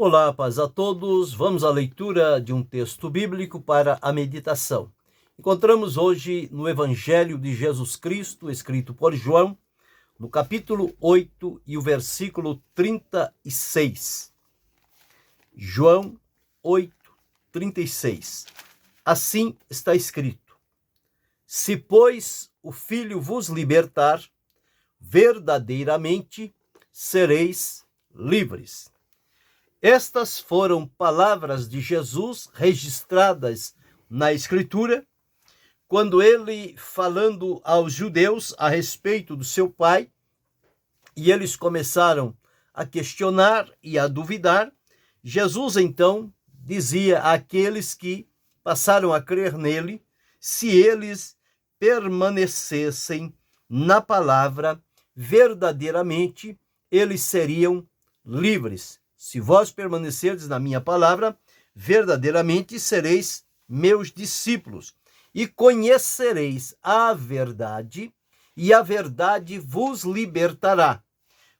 Olá, paz a todos. Vamos à leitura de um texto bíblico para a meditação. Encontramos hoje no Evangelho de Jesus Cristo, escrito por João, no capítulo 8 e o versículo 36. João 8, 36. Assim está escrito: Se, pois, o Filho vos libertar, verdadeiramente sereis livres. Estas foram palavras de Jesus registradas na Escritura, quando ele, falando aos judeus a respeito do seu Pai, e eles começaram a questionar e a duvidar, Jesus então dizia àqueles que passaram a crer nele, se eles permanecessem na palavra, verdadeiramente eles seriam livres. Se vós permanecerdes na minha palavra, verdadeiramente sereis meus discípulos, e conhecereis a verdade, e a verdade vos libertará.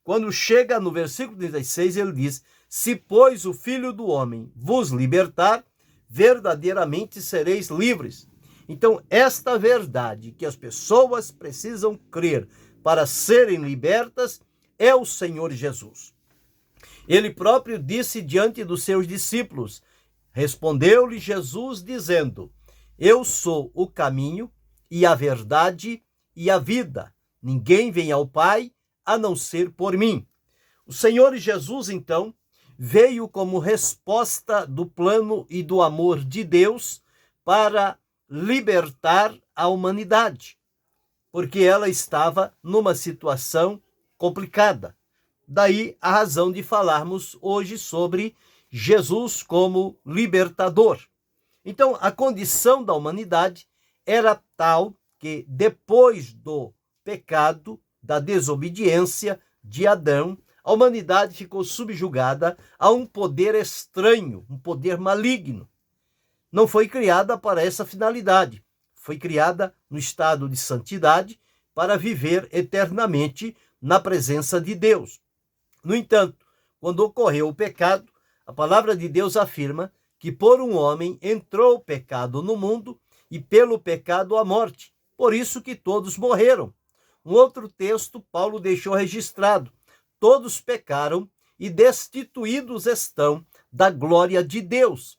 Quando chega no versículo 36, ele diz: se, pois, o Filho do Homem vos libertar, verdadeiramente sereis livres. Então, esta verdade que as pessoas precisam crer para serem libertas é o Senhor Jesus. Ele próprio disse diante dos seus discípulos, respondeu-lhe Jesus dizendo: eu sou o caminho e a verdade e a vida. Ninguém vem ao Pai a não ser por mim. O Senhor Jesus, então, veio como resposta do plano e do amor de Deus para libertar a humanidade, porque ela estava numa situação complicada. Daí a razão de falarmos hoje sobre Jesus como libertador. Então, a condição da humanidade era tal que, depois do pecado, da desobediência de Adão, a humanidade ficou subjugada a um poder estranho, um poder maligno. Não foi criada para essa finalidade. Foi criada no estado de santidade para viver eternamente na presença de Deus. No entanto, quando ocorreu o pecado, a palavra de Deus afirma que por um homem entrou o pecado no mundo e pelo pecado a morte. Por isso que todos morreram. Um outro texto, Paulo deixou registrado: todos pecaram e destituídos estão da glória de Deus.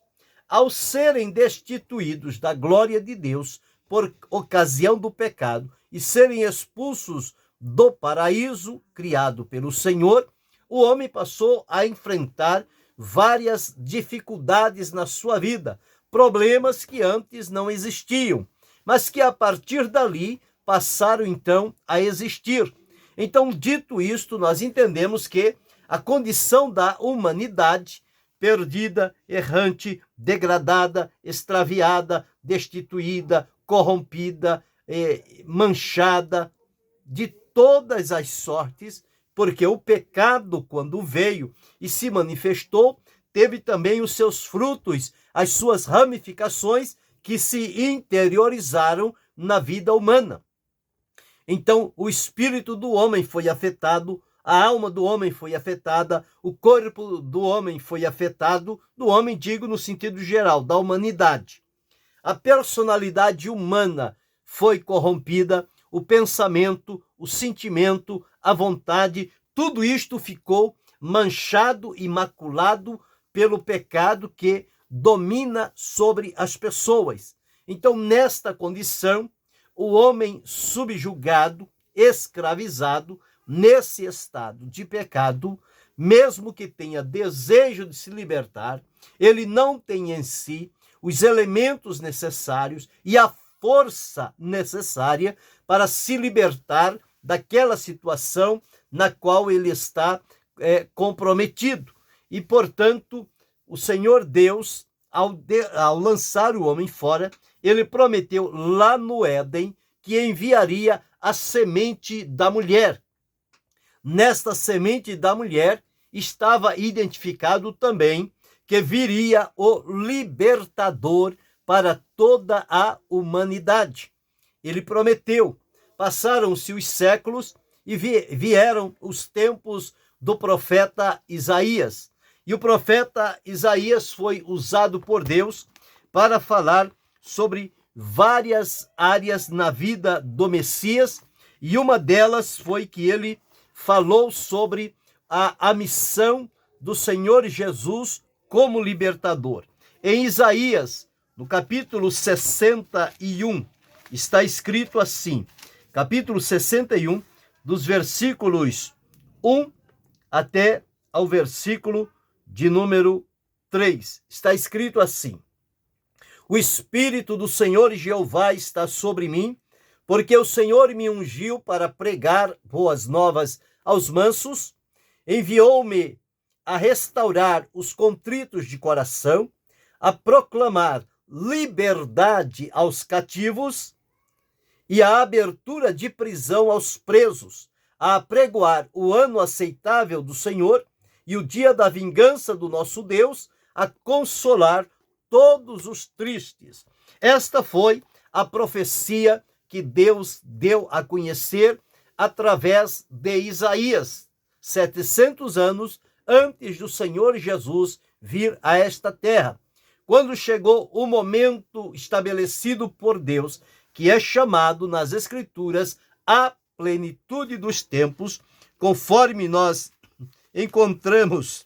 Ao serem destituídos da glória de Deus por ocasião do pecado e serem expulsos do paraíso criado pelo Senhor, o homem passou a enfrentar várias dificuldades na sua vida, problemas que antes não existiam, mas que a partir dali passaram então a existir. Então, dito isto, nós entendemos que a condição da humanidade perdida, errante, degradada, extraviada, destituída, corrompida, manchada de todas as sortes, porque o pecado, quando veio e se manifestou, teve também os seus frutos, as suas ramificações que se interiorizaram na vida humana. Então, o espírito do homem foi afetado, a alma do homem foi afetada, o corpo do homem foi afetado, do homem, digo no sentido geral, da humanidade. A personalidade humana foi corrompida, o pensamento, o sentimento, a vontade, tudo isto ficou manchado e maculado pelo pecado que domina sobre as pessoas. Então, nesta condição, o homem subjugado, escravizado, nesse estado de pecado, mesmo que tenha desejo de se libertar, ele não tem em si os elementos necessários e a força necessária para se libertar daquela situação na qual ele está comprometido. E, portanto, o Senhor Deus, ao lançar o homem fora, ele prometeu lá no Éden que enviaria a semente da mulher. Nesta semente da mulher estava identificado também que viria o libertador para toda a humanidade. Ele prometeu. Passaram-se os séculos e vieram os tempos do profeta Isaías. E o profeta Isaías foi usado por Deus para falar sobre várias áreas na vida do Messias, e uma delas foi que ele falou sobre a missão do Senhor Jesus como libertador. Em Isaías, no capítulo 61, está escrito assim, capítulo 61, dos versículos 1 até ao versículo de número 3. Está escrito assim: o Espírito do Senhor Jeová está sobre mim, porque o Senhor me ungiu para pregar boas novas aos mansos, enviou-me a restaurar os contritos de coração, a proclamar liberdade aos cativos e a abertura de prisão aos presos, a apregoar o ano aceitável do Senhor e o dia da vingança do nosso Deus, a consolar todos os tristes. Esta foi a profecia que Deus deu a conhecer através de Isaías, 700 anos antes do Senhor Jesus vir a esta terra. Quando chegou o momento estabelecido por Deus, que é chamado nas Escrituras a plenitude dos tempos, conforme nós encontramos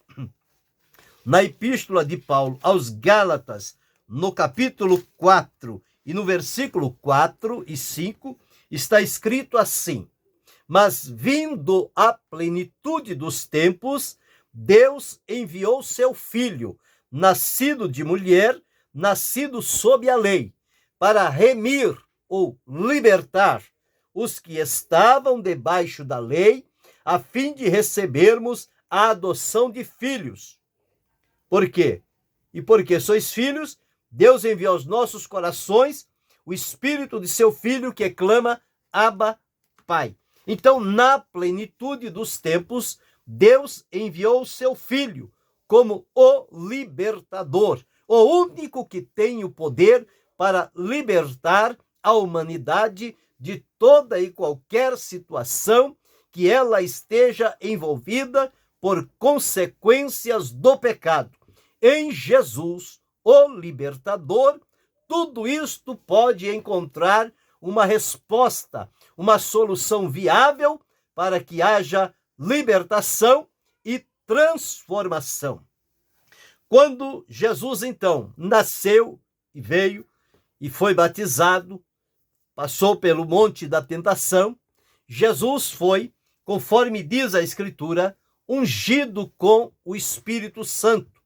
na Epístola de Paulo aos Gálatas, no capítulo 4 e no versículo 4 e 5, está escrito assim: mas vindo a plenitude dos tempos, Deus enviou seu Filho, nascido de mulher, nascido sob a lei, para remir ou libertar os que estavam debaixo da lei, a fim de recebermos a adoção de filhos. Por quê? E porque sois filhos, Deus enviou aos nossos corações o Espírito de seu Filho que clama, Abba, Pai. Então, na plenitude dos tempos, Deus enviou o seu Filho como o libertador, o único que tem o poder para libertar a humanidade de toda e qualquer situação que ela esteja envolvida por consequências do pecado. Em Jesus, o libertador, tudo isto pode encontrar uma resposta, uma solução viável para que haja libertação e transformação. Quando Jesus, então, nasceu e veio e foi batizado, passou pelo monte da tentação, Jesus foi, conforme diz a Escritura, ungido com o Espírito Santo.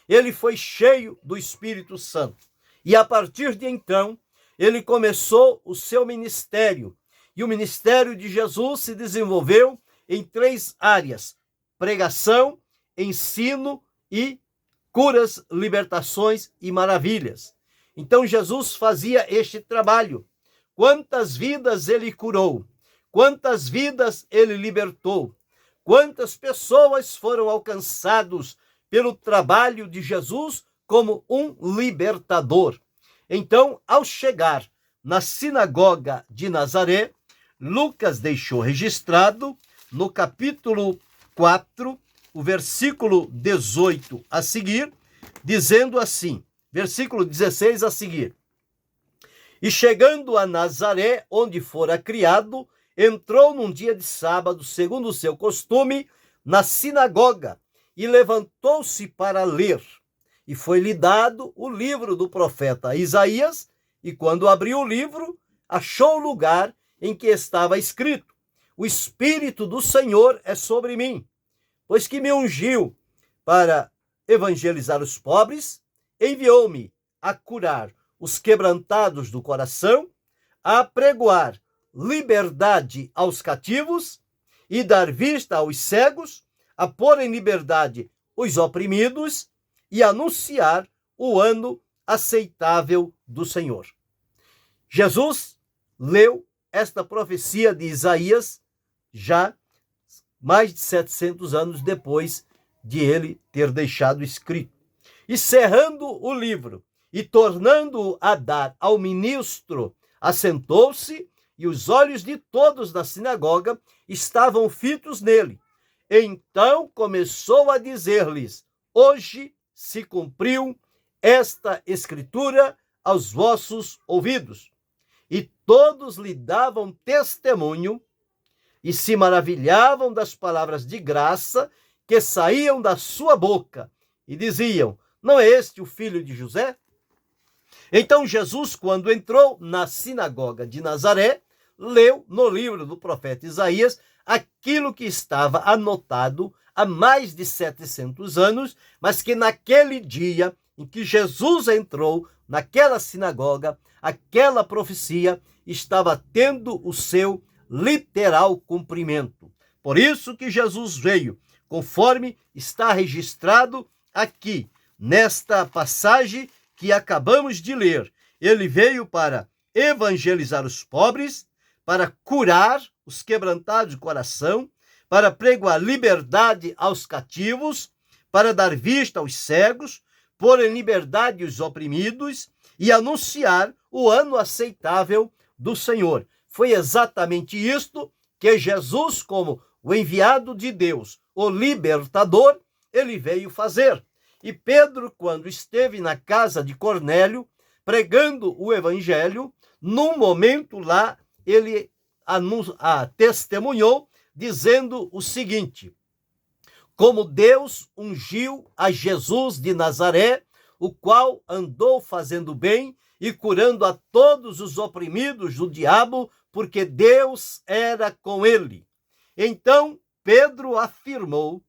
Ele foi cheio do Espírito Santo. E a partir de então, ele começou o seu ministério. E o ministério de Jesus se desenvolveu em 3 áreas: pregação, ensino e curas, libertações e maravilhas. Então Jesus fazia este trabalho. Quantas vidas ele curou, quantas vidas ele libertou, quantas pessoas foram alcançados pelo trabalho de Jesus como um libertador. Então, ao chegar na sinagoga de Nazaré, Lucas deixou registrado no capítulo 4, o versículo 18 a seguir, dizendo assim, versículo 16 a seguir: e chegando a Nazaré, onde fora criado, entrou num dia de sábado, segundo o seu costume, na sinagoga, e levantou-se para ler. E foi-lhe dado o livro do profeta Isaías, e quando abriu o livro, achou o lugar em que estava escrito: o Espírito do Senhor é sobre mim, pois que me ungiu para evangelizar os pobres, enviou-me a curar os quebrantados do coração, a apregoar liberdade aos cativos e dar vista aos cegos, a pôr em liberdade os oprimidos e anunciar o ano aceitável do Senhor. Jesus leu esta profecia de Isaías já mais de 700 anos depois de ele ter deixado escrito. E cerrando o livro e tornando-o a dar ao ministro, assentou-se, e os olhos de todos da sinagoga estavam fitos nele. Então começou a dizer-lhes hoje se cumpriu esta escritura aos vossos ouvidos. E todos lhe davam testemunho e se maravilhavam das palavras de graça que saíam da sua boca e diziam: não é este o filho de José? Então Jesus, quando entrou na sinagoga de Nazaré, leu no livro do profeta Isaías aquilo que estava anotado há mais de 700 anos, mas que naquele dia em que Jesus entrou naquela sinagoga, aquela profecia estava tendo o seu literal cumprimento. Por isso que Jesus veio, conforme está registrado aqui, nesta passagem que acabamos de ler. Ele veio para evangelizar os pobres, para curar os quebrantados de coração, para pregoar liberdade aos cativos, para dar vista aos cegos, pôr em liberdade os oprimidos e anunciar o ano aceitável do Senhor. Foi exatamente isto que Jesus, como o enviado de Deus, o libertador, ele veio fazer. E Pedro, quando esteve na casa de Cornélio, pregando o evangelho, num momento lá, ele testemunhou, dizendo o seguinte: como Deus ungiu a Jesus de Nazaré, o qual andou fazendo bem e curando a todos os oprimidos do diabo, porque Deus era com ele. Então Pedro afirmou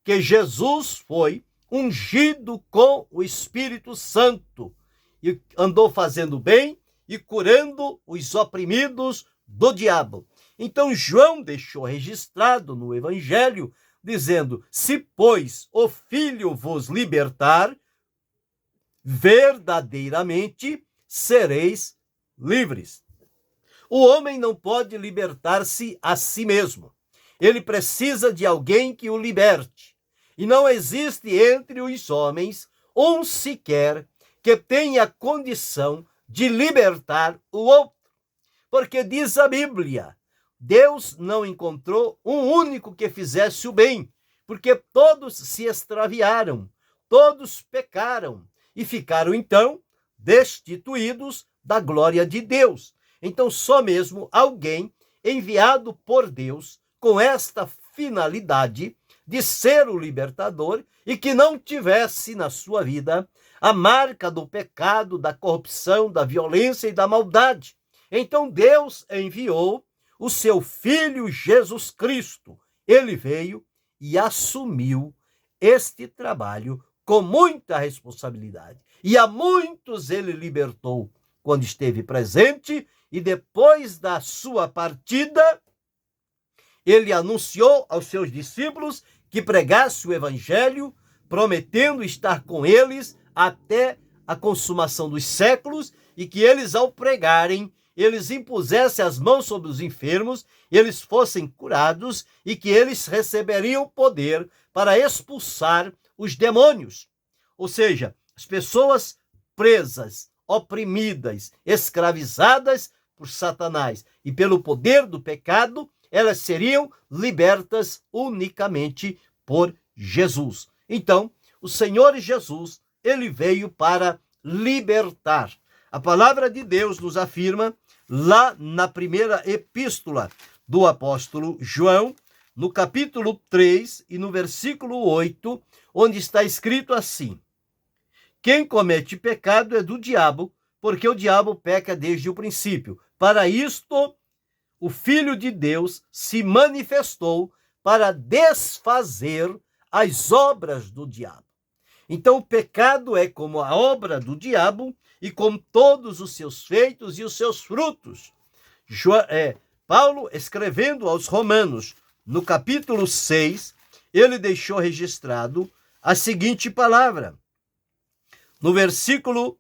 que Jesus foi ungido com o Espírito Santo e andou fazendo bem e curando os oprimidos do diabo. Então João deixou registrado no Evangelho, dizendo: se, pois, o Filho vos libertar, verdadeiramente sereis livres. O homem não pode libertar-se a si mesmo. Ele precisa de alguém que o liberte. E não existe entre os homens um sequer que tenha condição de libertar o outro. Porque diz a Bíblia: Deus não encontrou um único que fizesse o bem, porque todos se extraviaram, todos pecaram e ficaram então destituídos da glória de Deus. Então só mesmo alguém enviado por Deus com esta finalidade de ser o libertador e que não tivesse na sua vida a marca do pecado, da corrupção, da violência e da maldade. Então Deus enviou o seu Filho Jesus Cristo. Ele veio e assumiu este trabalho com muita responsabilidade. E a muitos ele libertou quando esteve presente, e depois da sua partida, ele anunciou aos seus discípulos que pregasse o evangelho, prometendo estar com eles até a consumação dos séculos, e que eles, ao pregarem, eles impusessem as mãos sobre os enfermos, eles fossem curados e que eles receberiam poder para expulsar os demônios. Ou seja, as pessoas presas, oprimidas, escravizadas por Satanás e pelo poder do pecado, elas seriam libertas unicamente por Jesus. Então, o Senhor Jesus, ele veio para libertar. A palavra de Deus nos afirma lá na primeira epístola do apóstolo João, no capítulo 3 e no versículo 8, onde está escrito assim: quem comete pecado é do diabo, porque o diabo peca desde o princípio. Para isto, o Filho de Deus se manifestou para desfazer as obras do diabo. Então, o pecado é como a obra do diabo e com todos os seus feitos e os seus frutos. Paulo, escrevendo aos Romanos, no capítulo 6, ele deixou registrado a seguinte palavra, no versículo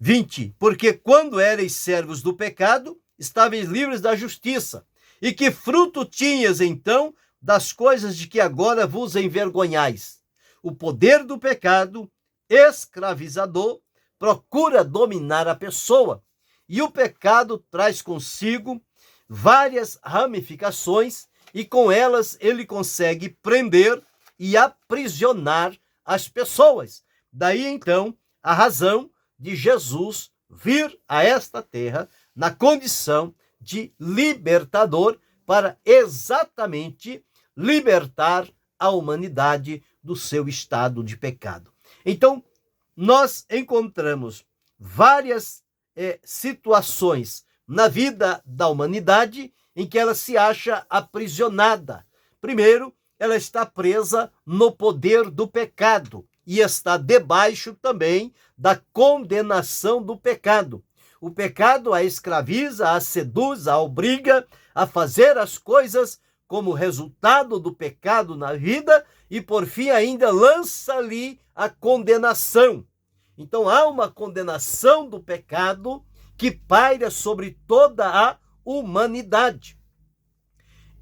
20: porque quando erais servos do pecado, estáveis livres da justiça. E que fruto tinhas então das coisas de que agora vos envergonhais? O poder do pecado, escravizador, procura dominar a pessoa. E o pecado traz consigo várias ramificações, e com elas ele consegue prender e aprisionar as pessoas. Daí então a razão de Jesus vir a esta terra na condição de libertador para exatamente libertar a humanidade do seu estado de pecado. Então, nós encontramos várias situações na vida da humanidade em que ela se acha aprisionada. Primeiro, ela está presa no poder do pecado e está debaixo também da condenação do pecado. O pecado a escraviza, a seduz, a obriga a fazer as coisas como resultado do pecado na vida e, por fim, ainda lança ali a condenação. Então, há uma condenação do pecado que paira sobre toda a humanidade.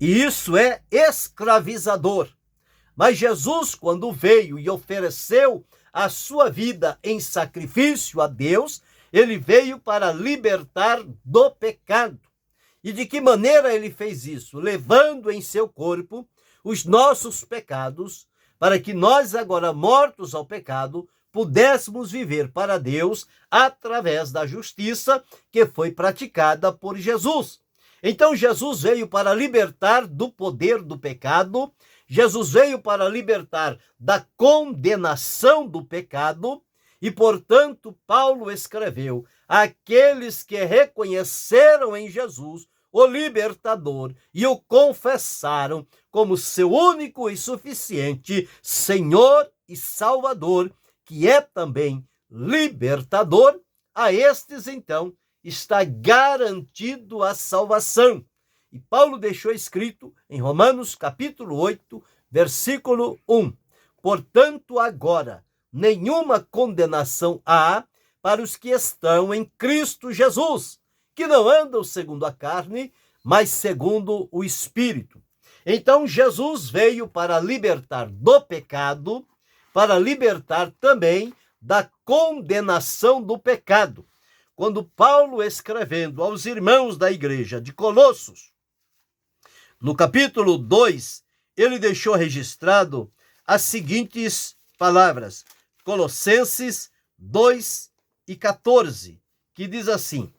E isso é escravizador. Mas Jesus, quando veio e ofereceu a sua vida em sacrifício a Deus, ele veio para libertar do pecado. E de que maneira ele fez isso? Levando em seu corpo os nossos pecados, para que nós, agora mortos ao pecado, pudéssemos viver para Deus através da justiça que foi praticada por Jesus. Então Jesus veio para libertar do poder do pecado, Jesus veio para libertar da condenação do pecado e, portanto, Paulo escreveu: aqueles que reconheceram em Jesus o libertador e o confessaram como seu único e suficiente Senhor e Salvador, que é também libertador, a estes, então, está garantido a salvação. E Paulo deixou escrito em Romanos capítulo 8, versículo 1. Portanto, agora, nenhuma condenação há para os que estão em Cristo Jesus, que não andam segundo a carne, mas segundo o Espírito. Então, Jesus veio para libertar do pecado, para libertar também da condenação do pecado. Quando Paulo, escrevendo aos irmãos da igreja de Colossos, no capítulo 2, ele deixou registrado as seguintes palavras, Colossenses 2:14, que diz assim: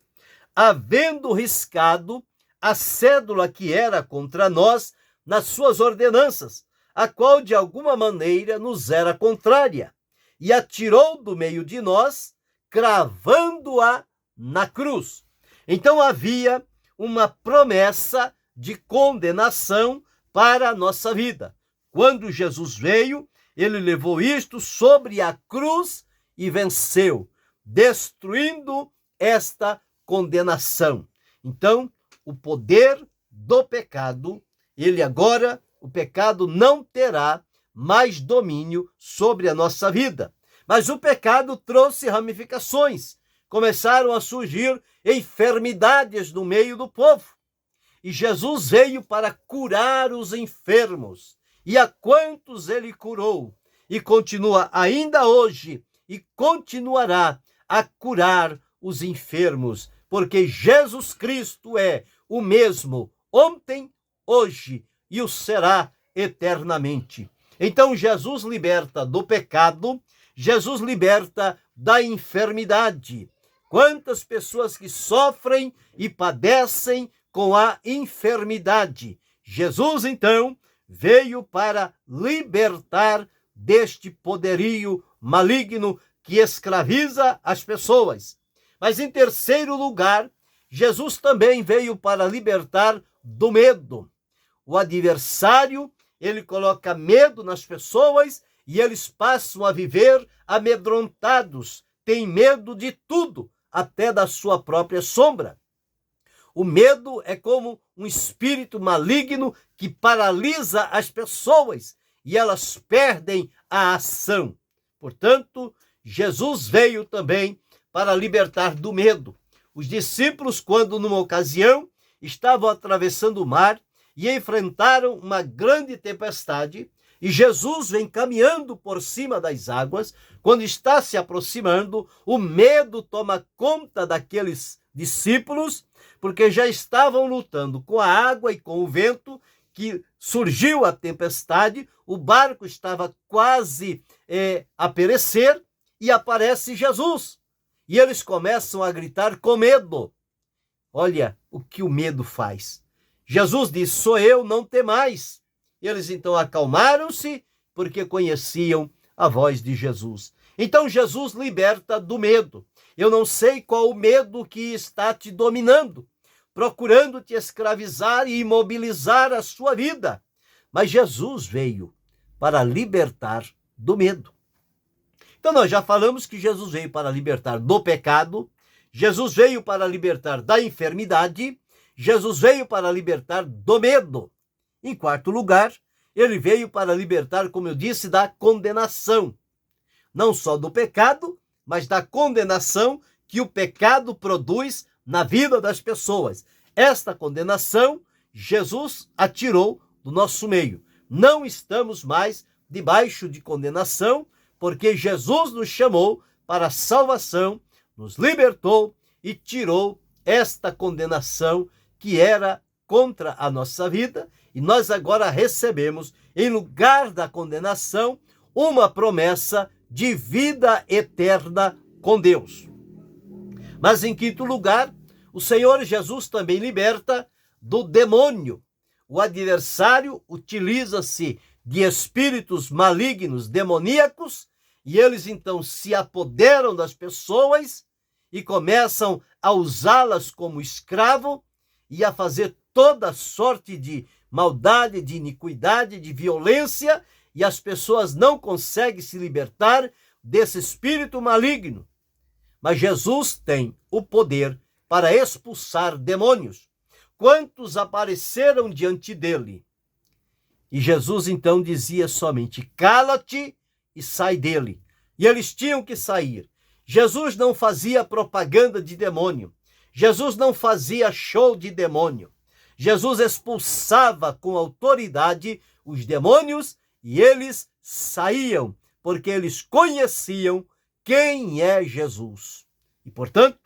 havendo riscado a cédula que era contra nós nas suas ordenanças, a qual de alguma maneira nos era contrária, e atirou do meio de nós, cravando-a na cruz. Então havia uma promessa de condenação para a nossa vida. Quando Jesus veio, ele levou isto sobre a cruz e venceu, destruindo esta condenação. Então, o poder do pecado, o pecado não terá mais domínio sobre a nossa vida. Mas o pecado trouxe ramificações. Começaram a surgir enfermidades no meio do povo. E Jesus veio para curar os enfermos. E a quantos ele curou? E continua ainda hoje e continuará a curar os enfermos, porque Jesus Cristo é o mesmo ontem, hoje e o será eternamente. Então Jesus liberta do pecado, Jesus liberta da enfermidade. Quantas pessoas que sofrem e padecem com a enfermidade. Jesus, então, veio para libertar deste poderio maligno que escraviza as pessoas. Mas, em terceiro lugar, Jesus também veio para libertar do medo. O adversário, ele coloca medo nas pessoas e eles passam a viver amedrontados, têm medo de tudo, até da sua própria sombra. O medo é como um espírito maligno que paralisa as pessoas e elas perdem a ação. Portanto, Jesus veio também para libertar do medo. Os discípulos, quando numa ocasião estavam atravessando o mar e enfrentaram uma grande tempestade, e Jesus vem caminhando por cima das águas, quando está se aproximando, o medo toma conta daqueles discípulos, porque já estavam lutando com a água e com o vento, que surgiu a tempestade, o barco estava quase a perecer, e aparece Jesus. E eles começam a gritar com medo. Olha o que o medo faz. Jesus diz: sou eu, não temais. Eles então acalmaram-se, porque conheciam a voz de Jesus. Então Jesus liberta do medo. Eu não sei qual o medo que está te dominando, procurando te escravizar e imobilizar a sua vida. Mas Jesus veio para libertar do medo. Então nós já falamos que Jesus veio para libertar do pecado, Jesus veio para libertar da enfermidade, Jesus veio para libertar do medo. Em quarto lugar, ele veio para libertar, como eu disse, da condenação. Não só do pecado, mas da condenação que o pecado produz na vida das pessoas. Esta condenação, Jesus a tirou do nosso meio. Não estamos mais debaixo de condenação, porque Jesus nos chamou para a salvação, nos libertou e tirou esta condenação que era contra a nossa vida, e nós agora recebemos, em lugar da condenação, uma promessa de vida eterna com Deus. Mas em quinto lugar, o Senhor Jesus também liberta do demônio. O adversário utiliza-se de espíritos malignos, demoníacos, e eles então se apoderam das pessoas e começam a usá-las como escravo e a fazer toda sorte de maldade, de iniquidade, de violência, e as pessoas não conseguem se libertar desse espírito maligno. Mas Jesus tem o poder para expulsar demônios. Quantos apareceram diante dele? E Jesus então dizia somente: cala-te e sai dele. E eles tinham que sair. Jesus não fazia propaganda de demônio. Jesus não fazia show de demônio. Jesus expulsava com autoridade os demônios e eles saíam, porque eles conheciam quem é Jesus. E, portanto,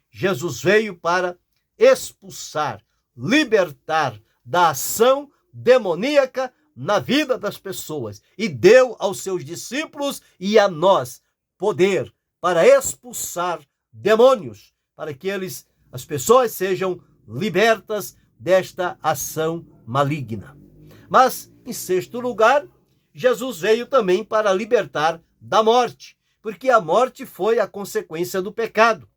Jesus veio para expulsar, libertar da ação demoníaca na vida das pessoas, e deu aos seus discípulos e a nós poder para expulsar demônios, para que as pessoas sejam libertas desta ação maligna. Mas, em sexto lugar, Jesus veio também para libertar da morte, porque a morte foi a consequência do pecado.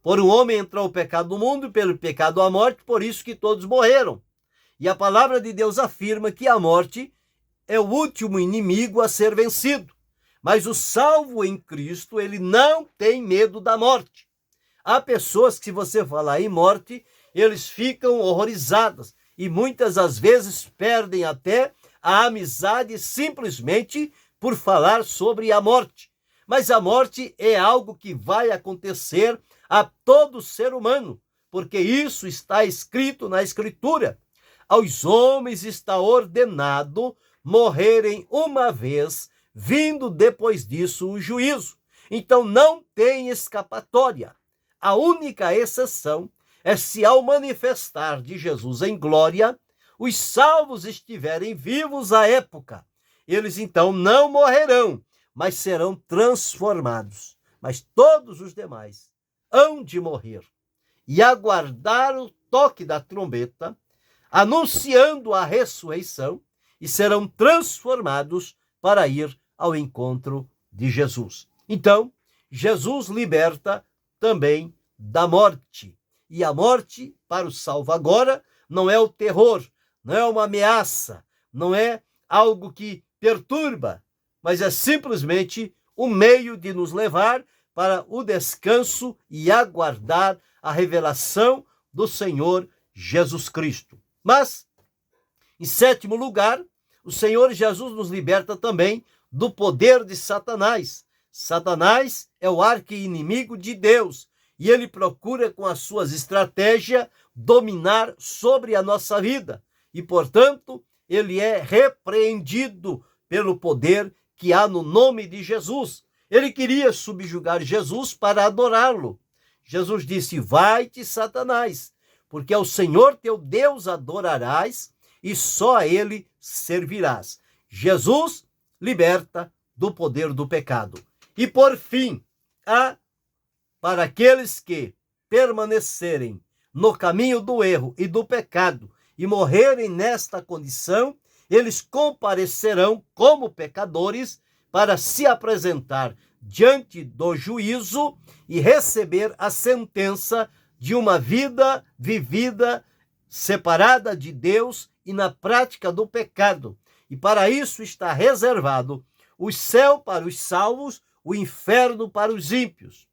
Por um homem entrou o pecado no mundo, e pelo pecado a morte, por isso que todos morreram. E a palavra de Deus afirma que a morte é o último inimigo a ser vencido. Mas o salvo em Cristo, ele não tem medo da morte. Há pessoas que, se você falar em morte, eles ficam horrorizadas e muitas das vezes perdem até a amizade simplesmente por falar sobre a morte. Mas a morte é algo que vai acontecer a todo ser humano, porque isso está escrito na Escritura. Aos homens está ordenado morrerem uma vez, vindo depois disso o juízo. Então não tem escapatória. A única exceção é se ao manifestar de Jesus em glória, os salvos estiverem vivos à época. Eles então não morrerão, mas serão transformados. Mas todos os demais hão de morrer e aguardar o toque da trombeta, anunciando a ressurreição, e serão transformados para ir ao encontro de Jesus. Então, Jesus liberta também da morte. E a morte, para o salvo agora, não é o terror, não é uma ameaça, não é algo que perturba, mas é simplesmente um meio de nos levar para o descanso e aguardar a revelação do Senhor Jesus Cristo. Mas, em sétimo lugar, o Senhor Jesus nos liberta também do poder de Satanás. Satanás é o arqui-inimigo de Deus e ele procura, com as suas estratégias, dominar sobre a nossa vida. E, portanto, ele é repreendido pelo poder que há no nome de Jesus. Ele queria subjugar Jesus para adorá-lo. Jesus disse: vai-te, Satanás, porque ao Senhor teu Deus adorarás e só a ele servirás. Jesus liberta do poder do pecado. E por fim, para aqueles que permanecerem no caminho do erro e do pecado e morrerem nesta condição, eles comparecerão como pecadores para se apresentar diante do juízo e receber a sentença de uma vida vivida separada de Deus e na prática do pecado. E para isso está reservado o céu para os salvos, o inferno para os ímpios.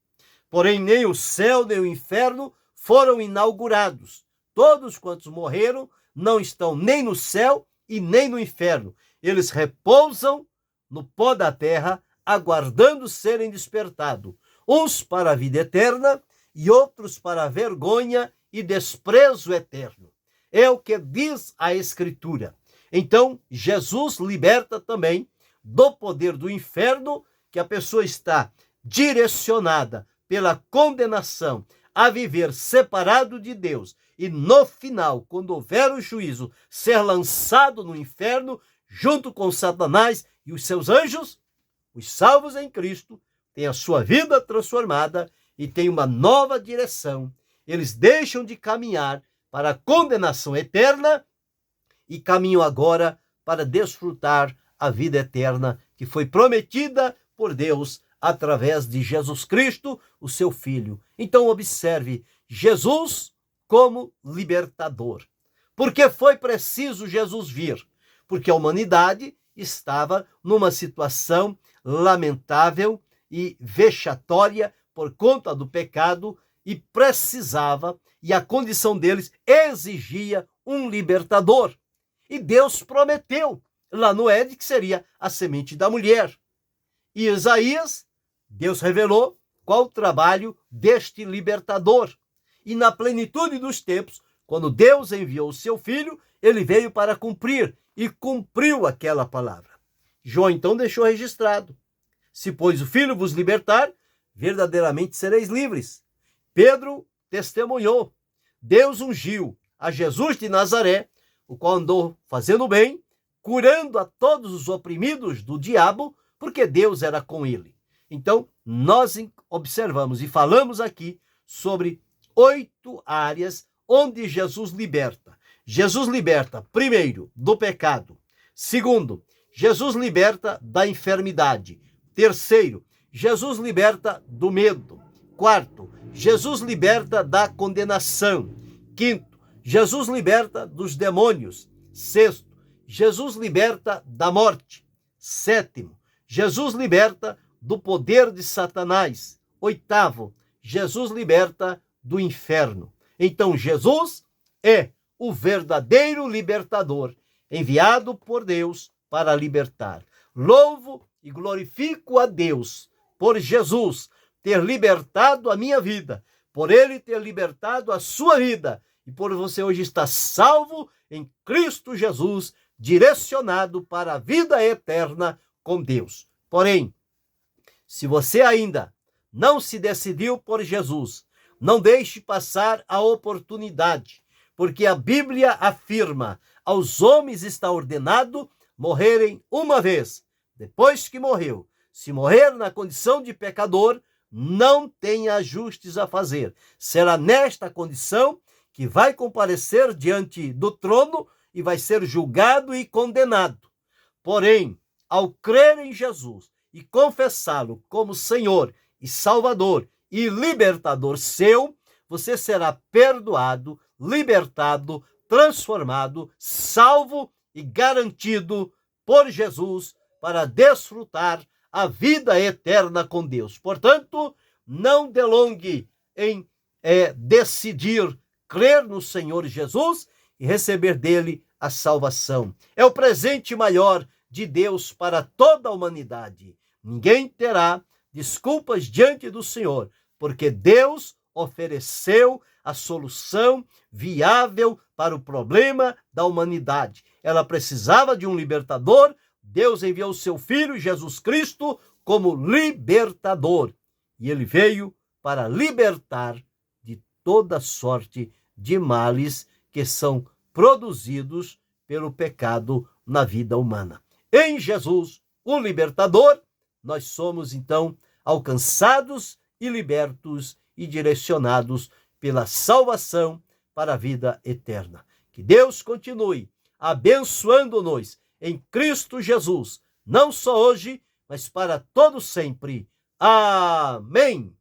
Porém, nem o céu nem o inferno foram inaugurados. Todos quantos morreram não estão nem no céu e nem no inferno. Eles repousam no pó da terra, aguardando serem despertados, uns para a vida eterna e outros para a vergonha e desprezo eterno. É o que diz a Escritura. Então, Jesus liberta também do poder do inferno, que a pessoa está direcionada pela condenação a viver separado de Deus e no final, quando houver o juízo, ser lançado no inferno junto com Satanás e os seus anjos. Os salvos em Cristo têm a sua vida transformada e têm uma nova direção. Eles deixam de caminhar para a condenação eterna e caminham agora para desfrutar a vida eterna que foi prometida por Deus através de Jesus Cristo, o seu Filho. Então observe, Jesus como libertador. Por que foi preciso Jesus vir? Porque a humanidade estava numa situação lamentável e vexatória por conta do pecado e precisava, e a condição deles exigia um libertador. E Deus prometeu lá no Éden que seria a semente da mulher. E Isaías, Deus revelou qual o trabalho deste libertador. E na plenitude dos tempos, quando Deus enviou o seu Filho, ele veio para cumprir e cumpriu aquela palavra. João então deixou registrado: se pois o Filho vos libertar, verdadeiramente sereis livres. Pedro testemunhou: Deus ungiu a Jesus de Nazaré, o qual andou fazendo bem, curando a todos os oprimidos do diabo, porque Deus era com ele. Então, nós observamos e falamos aqui sobre 8 áreas onde Jesus liberta. Jesus liberta, primeiro, do pecado. Segundo, Jesus liberta da enfermidade. Terceiro, Jesus liberta do medo. Quarto, Jesus liberta da condenação. Quinto, Jesus liberta dos demônios. Sexto, Jesus liberta da morte. Sétimo, Jesus liberta do poder de Satanás. Oitavo, Jesus liberta do inferno. Então, Jesus é o verdadeiro libertador, enviado por Deus para libertar. Louvo e glorifico a Deus por Jesus ter libertado a minha vida, por ele ter libertado a sua vida, e por você hoje estar salvo em Cristo Jesus, direcionado para a vida eterna com Deus. Porém, se você ainda não se decidiu por Jesus, não deixe passar a oportunidade, porque a Bíblia afirma: aos homens está ordenado morrerem uma vez. Depois que morreu, se morrer na condição de pecador, não tem ajustes a fazer. Será nesta condição que vai comparecer diante do trono e vai ser julgado e condenado. Porém, ao crer em Jesus e confessá-lo como Senhor e Salvador e libertador seu, você será perdoado, libertado, transformado, salvo e garantido por Jesus para desfrutar a vida eterna com Deus. Portanto, não delongue em decidir crer no Senhor Jesus e receber dele a salvação. É o presente maior de Deus para toda a humanidade. Ninguém terá desculpas diante do Senhor, porque Deus ofereceu a solução viável para o problema da humanidade. Ela precisava de um libertador. Deus enviou o seu Filho, Jesus Cristo, como libertador. E ele veio para libertar de toda sorte de males que são produzidos pelo pecado na vida humana. em Jesus, o libertador, nós somos então alcançados e libertos e direcionados pela salvação para a vida eterna. Que Deus continue abençoando-nos em Cristo Jesus, não só hoje, mas para todo sempre. Amém.